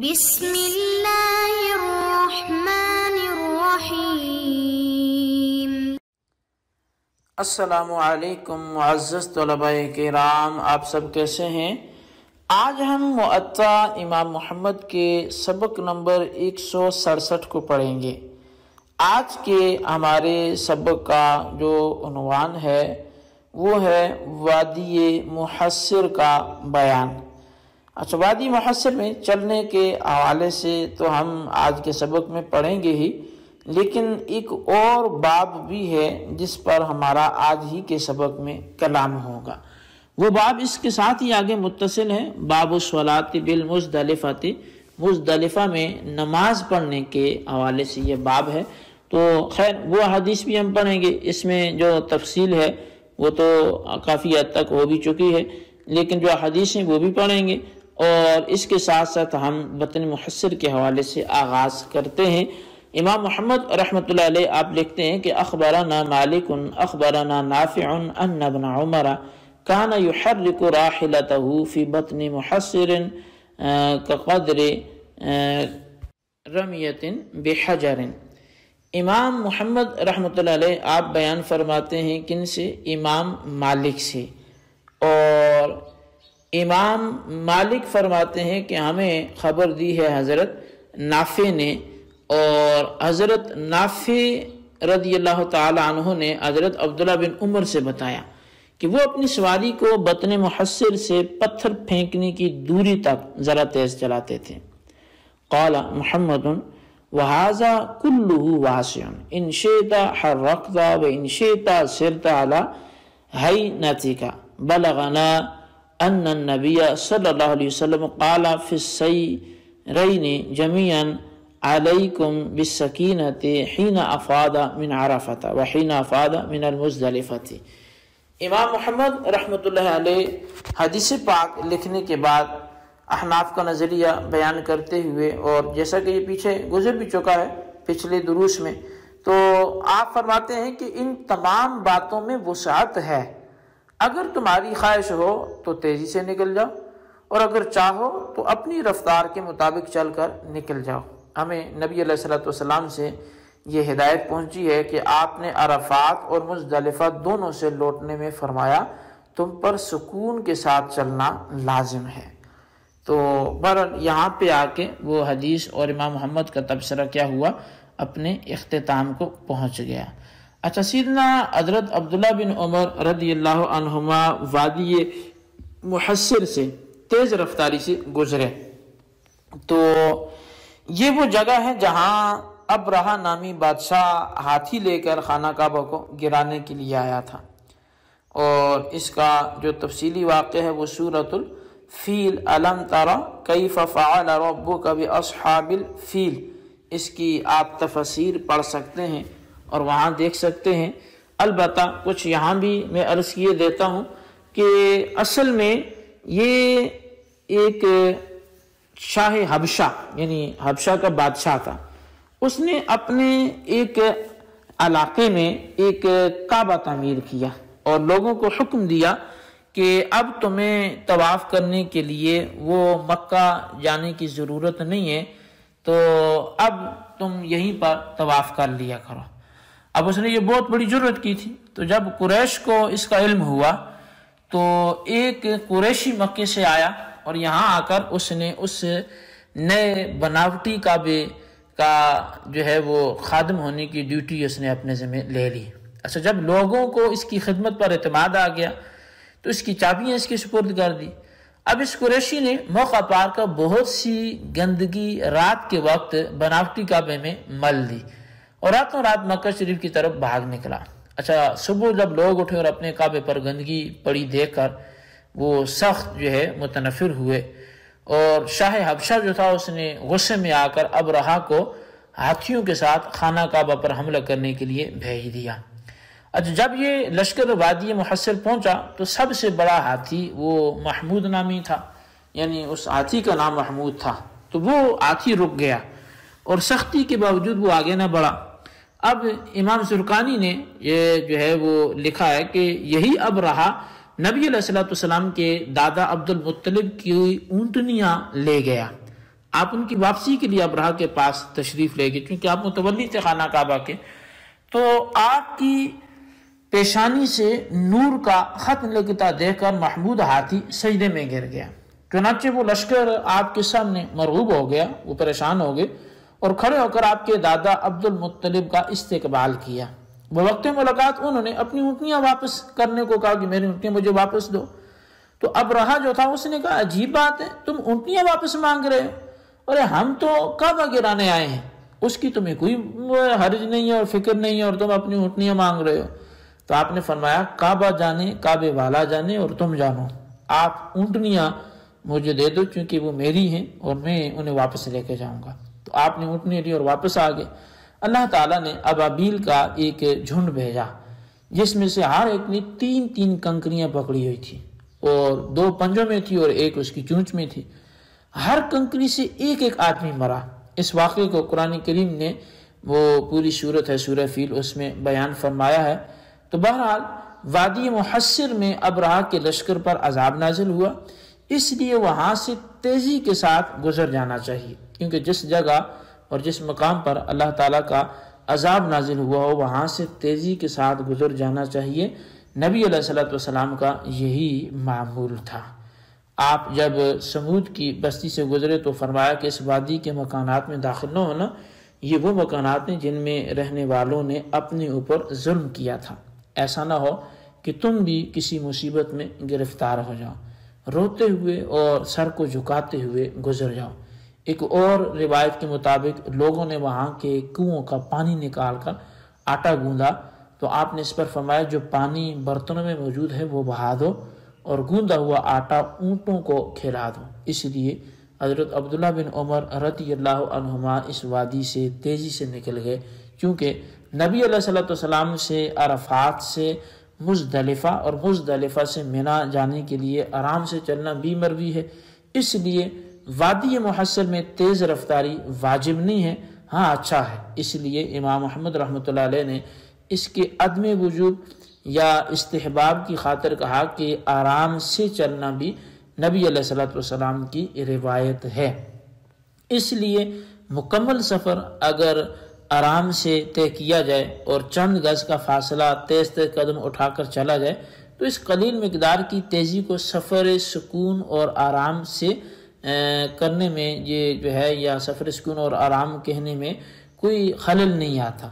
بسم اللہ الرحمن الرحیم۔ السلام علیکم معزز طلباء کرام، آپ سب کیسے ہیں؟ آج ہم معطا امام محمد کے سبق نمبر 167 کو پڑھیں گے۔ آج کے ہمارے سبق کا جو عنوان ہے وہ ہے وادی محصر کا بیان۔ اچھا، وادی محصر میں چلنے کے حوالے سے تو ہم آج کے سبق میں پڑھیں گے ہی، لیکن ایک اور باب بھی ہے جس پر ہمارا آج ہی کے سبق میں کلام ہوگا۔ وہ باب اس کے ساتھ ہی آگے متصل ہے، باب الصلاۃ بالمزدلفۃ، مزدلفہ میں نماز پڑھنے کے حوالے سے یہ باب ہے۔ تو خیر وہ حدیث بھی ہم پڑھیں گے، اس میں جو تفصیل ہے وہ تو کافی حد تک ہو بھی چکی ہے، لیکن جو حدیث ہیں وہ بھی پڑھیں گے، اور اس کے ساتھ ساتھ ہم بطن محصر کے حوالے سے آغاز کرتے ہیں۔ امام محمد رحمۃ اللہ علیہ آپ لکھتے ہیں کہ اخبرنا مالک اخبرنا نافع ان ابن عمر كان يحرك راحلته في بطن محصر كقدر رمية بحجر۔ امام محمد رحمۃ اللہ علیہ آپ بیان فرماتے ہیں کن سے؟ امام مالک سے، اور امام مالک فرماتے ہیں کہ ہمیں خبر دی ہے حضرت نافع نے، اور حضرت نافع رضی اللہ تعالی عنہ نے حضرت عبداللہ بن عمر سے بتایا کہ وہ اپنی سواری کو بطن محصر سے پتھر پھینکنے کی دوری تک ذرا تیز چلاتے تھے۔ قال محمد وَهَذَا كُلُّهُ وَاسِعٌ إِنْ شِئْتَ حَرَّكْتَ وَإِنْ شِئْتَ سِرْتَ عَلَى هَيْنَتِكَ بَلَغَنَا أن النبي صلى الله عليه وسلم قال في السيرين جميعا عليكم بالسكينة حين أفاض من عرفة وحين أفاض من المزدلفة۔ امام محمد رحمۃ اللہ علیہ حدیث پاک لکھنے کے بعد احناف کا نظریہ بیان کرتے ہوئے، اور جیسا کہ یہ پیچھے گزر بھی چکا ہے پچھلے دروس میں، تو آپ فرماتے ہیں کہ ان تمام باتوں میں وسعت ہے۔ اگر تمہاری خواہش ہو تو تیزی سے نکل جاؤ، اور اگر چاہو تو اپنی رفتار کے مطابق چل کر نکل جاؤ۔ ہمیں نبی علیہ الصلوۃ والسلام سے یہ ہدایت پہنچی ہے کہ آپ نے عرفات اور مزدلفہ دونوں سے لوٹنے میں فرمایا تم پر سکون کے ساتھ چلنا لازم ہے۔ تو بہرحال یہاں پہ آ کے وہ حدیث اور امام محمد کا تبصرہ کیا ہوا، اپنے اختتام کو پہنچ گیا۔ اچھا، سیدنا حضرت عبداللہ بن عمر رضی اللہ عنہما وادی محصر سے تیز رفتاری سے گزرے، تو یہ وہ جگہ ہے جہاں ابرہہ نامی بادشاہ ہاتھی لے کر خانہ کعبہ کو گرانے کے لیے آیا تھا، اور اس کا جو تفصیلی واقعہ ہے وہ سورۃ الفیل الم تر کیف فعل ربک باصحاب الفیل، اس کی آپ تفسیر پڑھ سکتے ہیں اور وہاں دیکھ سکتے ہیں۔ البتہ کچھ یہاں بھی میں عرض کیے دیتا ہوں کہ اصل میں یہ ایک شاہ حبشہ، یعنی حبشہ کا بادشاہ تھا، اس نے اپنے ایک علاقے میں ایک کعبہ تعمیر کیا اور لوگوں کو حکم دیا کہ اب تمہیں طواف کرنے کے لیے وہ مکہ جانے کی ضرورت نہیں ہے، تو اب تم یہیں پر طواف کر لیا کرو۔ اب اس نے یہ بہت بڑی جرت کی تھی، تو جب قریش کو اس کا علم ہوا تو ایک قریشی مکے سے آیا، اور یہاں آ کر اس نے اس نئے بناوٹی کعبے کا جو ہے وہ خادم ہونے کی ڈیوٹی اس نے اپنے ذمہ لے لی۔ اچھا، جب لوگوں کو اس کی خدمت پر اعتماد آ گیا تو اس کی چابیاں اس کے سپرد کر دی۔ اب اس قریشی نے موقع پار کر بہت سی گندگی رات کے وقت بناوٹی کعبے میں مل دی، اور راتوں رات مکہ شریف کی طرف بھاگ نکلا۔ اچھا، صبح جب لوگ اٹھے اور اپنے کعبے پر گندگی پڑی دیکھ کر وہ سخت جو ہے متنفر ہوئے، اور شاہ حبشہ جو تھا اس نے غصے میں آ کر ابرہہ کو ہاتھیوں کے ساتھ خانہ کعبہ پر حملہ کرنے کے لیے بھیج دیا۔ اچھا، جب یہ لشکر وادی محصر پہنچا تو سب سے بڑا ہاتھی وہ محمود نامی تھا، یعنی اس ہاتھی کا نام محمود تھا، تو وہ ہاتھی رک گیا اور سختی کے باوجود وہ آگے نہ بڑھا۔ اب امام زرقانی نے یہ جو ہے وہ لکھا ہے کہ یہی ابرہہ نبی علیہ الصلوۃ والسلام کے دادا عبد المطلب کی اونٹنیاں لے گیا، آپ ان کی واپسی کے لیے ابرہہ کے پاس تشریف لے گئے، کیونکہ آپ متولی تھے خانہ کعبہ کے، تو آپ کی پیشانی سے نور کا خط لگتا دیکھ کر محمود ہاتھی سجدے میں گر گیا۔ چنانچہ وہ لشکر آپ کے سامنے مرغوب ہو گیا، وہ پریشان ہو گئے اور کھڑے ہو کر آپ کے دادا عبد المطلب کا استقبال کیا۔ وہ وقت ملاقات انہوں نے اپنی اونٹنیاں واپس کرنے کو کہا کہ میری اونٹنیاں مجھے واپس دو۔ تو ابرہہ جو تھا اس نے کہا عجیب بات ہے، تم اونٹنیاں واپس مانگ رہے ہو، ارے ہم تو کعبہ گرانے آئے ہیں، اس کی تمہیں کوئی حرج نہیں ہے اور فکر نہیں ہے، اور تم اپنی اونٹنیاں مانگ رہے ہو۔ تو آپ نے فرمایا کعبہ جانے، کعبے والا جانے اور تم جانو، آپ اونٹنیاں مجھے دے دو چونکہ وہ میری ہیں اور میں انہیں واپس لے کے جاؤں گا۔ تو آپ نے اونٹنی لی اور واپس آ گئے۔ اللہ تعالیٰ نے ابابیل کا ایک جھنڈ بھیجا جس میں سے ہر ایک نے 3 کنکریاں پکڑی ہوئی تھی، اور 2 پنجوں میں تھی اور 1 اس کی چونچ میں تھی۔ ہر کنکری سے ایک آدمی مرا۔ اس واقعے کو قرآن کریم نے، وہ پوری سورت ہے سورہ فیل، اس میں بیان فرمایا ہے۔ تو بہرحال وادی محصر میں ابرہہ کے لشکر پر عذاب نازل ہوا، اس لیے وہاں سے تیزی کے ساتھ گزر جانا چاہیے، کیونکہ جس جگہ اور جس مقام پر اللہ تعالیٰ کا عذاب نازل ہوا ہو وہاں سے تیزی کے ساتھ گزر جانا چاہیے۔ نبی علیہ السلام کا یہی معمول تھا۔ آپ جب سمود کی بستی سے گزرے تو فرمایا کہ اس وادی کے مکانات میں داخل نہ ہونا، یہ وہ مکانات ہیں جن میں رہنے والوں نے اپنے اوپر ظلم کیا تھا، ایسا نہ ہو کہ تم بھی کسی مصیبت میں گرفتار ہو جاؤ، روتے ہوئے اور سر کو جھکاتے ہوئے گزر جاؤ۔ ایک اور روایت کے مطابق لوگوں نے وہاں کے کنووں کا پانی نکال کر آٹا گوندا، تو آپ نے اس پر فرمایا جو پانی برتنوں میں موجود ہے وہ بہا دو اور گوندا ہوا آٹا اونٹوں کو کھلا دو۔ اس لیے حضرت عبداللہ بن عمر رضی اللہ عنہما اس وادی سے تیزی سے نکل گئے، کیونکہ نبی علیہ السلام سے عرفات سے مزدلفہ اور مزدلفہ سے منی جانے کے لیے آرام سے چلنا بھی مروی ہے، اس لیے وادی محصر میں تیز رفتاری واجب نہیں ہے، ہاں اچھا ہے۔ اس لیے امام محمد رحمۃ اللہ علیہ نے اس کے عدم وجوب یا استحباب کی خاطر کہا کہ آرام سے چلنا بھی نبی علیہ السلام کی روایت ہے۔ اس لیے مکمل سفر اگر آرام سے طے کیا جائے اور چند گز کا فاصلہ تیز قدم اٹھا کر چلا جائے تو اس قلیل مقدار کی تیزی کو سفر سکون اور آرام سے کرنے میں یہ جو ہے، یا سفر سکون اور آرام کہنے میں کوئی خلل نہیں آتا۔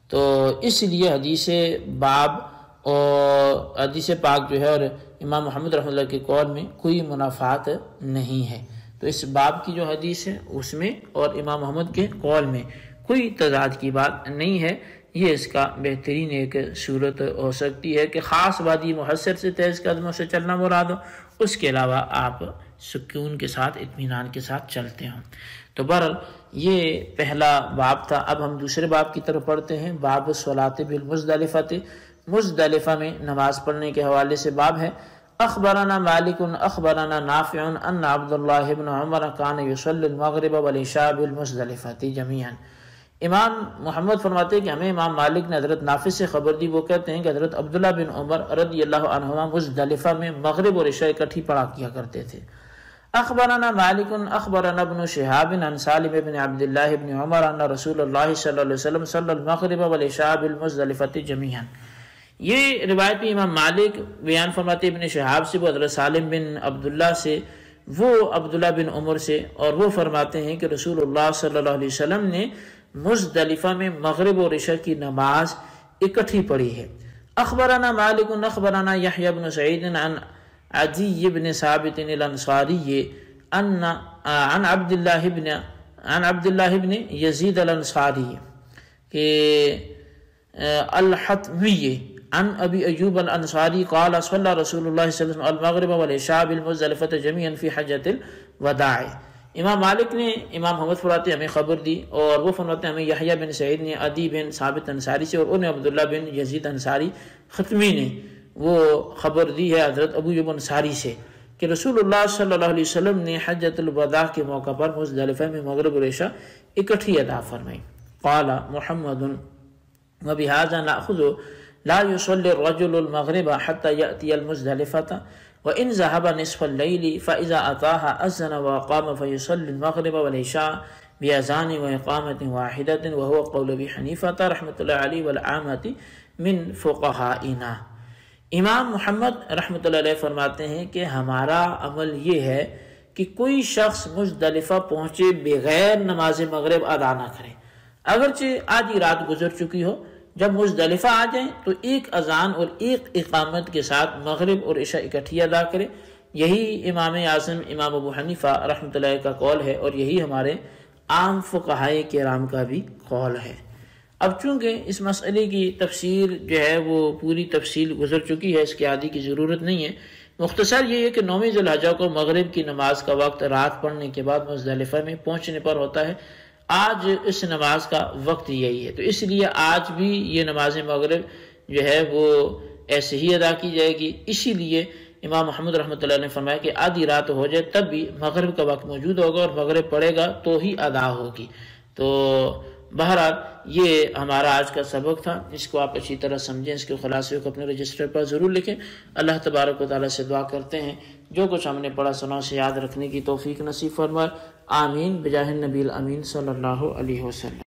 تو اس لیے حدیث باب اور حدیث پاک جو ہے اور امام محمد رحمۃ اللہ کے قول میں کوئی منافات نہیں ہے۔ تو اس باب کی جو حدیث ہے اس میں اور امام محمد کے قول میں کوئی تضاد کی بات نہیں ہے۔ یہ اس کا بہترین ایک صورت ہو سکتی ہے کہ خاص وادی محصر سے تیز قدموں سے چلنا مراد ہو، اس کے علاوہ آپ سکون کے ساتھ اطمینان کے ساتھ چلتے ہوں۔ تو بہرحال یہ پہلا باب تھا۔ اب ہم دوسرے باب کی طرف پڑھتے ہیں۔ باب الصلاۃ بالمزدلفۃ، مزدلفہ میں نماز پڑھنے کے حوالے سے باب ہے۔ اخبرنا مالک اخبرنا نافع ان عبد اللہ بن عمر کان یصلی المغرب والعشاء بالمزدلفۃ جميعا۔ امام محمد فرماتے ہیں کہ ہمیں امام مالک نے حضرت نافع سے خبر دی، وہ کہتے ہیں کہ حضرت عبداللہ بن عمر رضی اللہ عنہما مزدلفہ میں مغرب اور عشاء اکٹھی پڑھا کیا کرتے تھے۔ اخبرنا مالک اخبرنا ابن شہاب عن سالم بن عبد اللہ بن عمر ان رسول اللہ صلی اللہ علیہ وسلم صلی المغرب والعشاء بالمزدلفۃ جميعا۔ یہ روایت بھی امام مالک بیان فرماتے ابن شہاب سے، وہ حضرت سالم بن عبداللہ سے، وہ عبداللہ بن عمر سے، اور وہ فرماتے ہیں کہ رسول اللہ صلی اللہ علیہ وسلم نے مزدلفہ میں مغرب اور عشاء کی نماز اکٹھی پڑھی ہے۔ اخبرنا مالک اخبرنا یحییٰ بن سعید عن عدی بن ثابت الانصاری عن عبد اللہ بن یزید الانصاری کہ الحتمی عن ابی ایوب الانصاری قال صلی رسول اللہ صلی اللہ علیہ وسلم المغرب والعشاء بالمزدلفۃ جميعا فی حجۃ الوداع۔ امام مالک نے امام محمد فرماتے ہمیں خبر دی، اور وہ فرماتے ہمیں یحییٰ بن سعید نے عدی بن ثابت انصاری سے، اور انہیں عبداللہ بن یزید انصاری ختمی نے وہ خبر دی ہے حضرت ابو ایوب انصاری سے کہ رسول اللہ صلی اللہ علیہ وسلم نے حجۃ الوداع کے موقع پر مزدلفہ میں مغرب اور عشاء اکٹھی ادا فرمائی۔ قال محمد وبهذا نأخذ لا يصلي الرجل المغرب حتى يأتي المزدلفة وَإِنْ ذَهَبَ نِصْفَ اللَّيْلِ فَإِذَا أَتَاهَا أَذَّنَ وَأَقَامَ فَيُصَلِّي الْمَغْرِبَ وَالْعِشَاءَ بِأَذَانٍ وَإِقَامَةٍ وَاحِدَةٍ وَهُوَ قَوْلُ أَبِي حَنِيفَةَ رحمۃ اللہ علیہ والعامة من فقہائنا۔ امام محمد رحمۃ اللہ علیہ فرماتے ہیں کہ ہمارا عمل یہ ہے کہ کوئی شخص مزدلفہ پہنچے بغیر نماز مغرب ادا نہ کرے، اگرچہ آدھی رات گزر چکی ہو۔ جب مزدلفہ آ جائیں تو ایک اذان اور ایک اقامت کے ساتھ مغرب اور عشاء اکٹھی ادا کرے۔ یہی امام اعظم امام ابو حنیفہ رحمۃ اللہ کا قول ہے، اور یہی ہمارے عام فقہائے کرام کا بھی قول ہے۔ اب چونکہ اس مسئلے کی تفسیر جو ہے وہ پوری تفصیل گزر چکی ہے، اس کے عادی کی ضرورت نہیں ہے۔ مختصر یہ ہے کہ 9 ذی الحجہ کو مغرب کی نماز کا وقت رات پڑھنے کے بعد مزدلفہ میں پہنچنے پر ہوتا ہے۔ آج اس نماز کا وقت یہی ہے، تو اس لیے آج بھی یہ نماز مغرب جو ہے وہ ایسے ہی ادا کی جائے گی۔ اسی لیے امام محمد رحمۃ اللہ نے فرمایا کہ آدھی رات ہو جائے تب بھی مغرب کا وقت موجود ہوگا، اور مغرب پڑے گا تو ہی ادا ہوگی۔ تو بہرحال یہ ہمارا آج کا سبق تھا، اس کو آپ اچھی طرح سمجھیں، اس کے خلاصے کو اپنے رجسٹر پر ضرور لکھیں۔ اللہ تبارک و تعالیٰ سے دعا کرتے ہیں جو کچھ ہم نے پڑھا سنا اسے یاد رکھنے کی توفیق نصیب فرمائے، آمین بجاہ النبی الامین صلی اللہ علیہ وسلم۔